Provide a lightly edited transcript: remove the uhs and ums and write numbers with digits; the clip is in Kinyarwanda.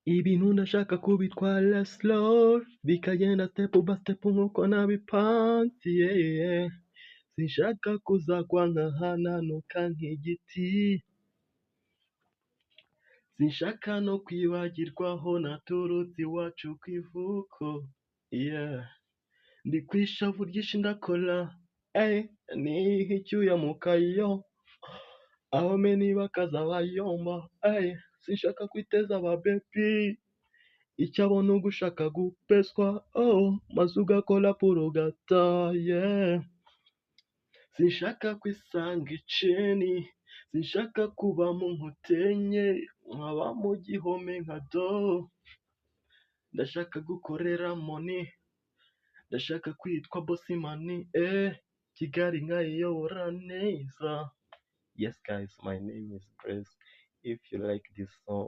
ibintu ndashaka kubitwara slow bikagenda step by step nkuko nabipanze, yeah. Sinshaka kuzagwa nkahananuka nk'igiti, sinshaka no kwibagirwa aho naturutse iwacu ku ivuko, yeah. Ndi kwishavu ryinshi ndakora, niha icyuya mu kayo, aho meni bakazabayomba, sinshaka kwiteza aba baby, icyo abona ugushaka gupeswa, maze ugakora puro gataha, yeah. Sinshaka kwisanga iceni, sinshaka kuba mu nkutenye, nkaba mu gihome nka do, ndashaka gukorera moni, ndashaka kwitwa bosi mani, Kigali nkayiyobora neza. Yes guys, my name is Grace. If you like this song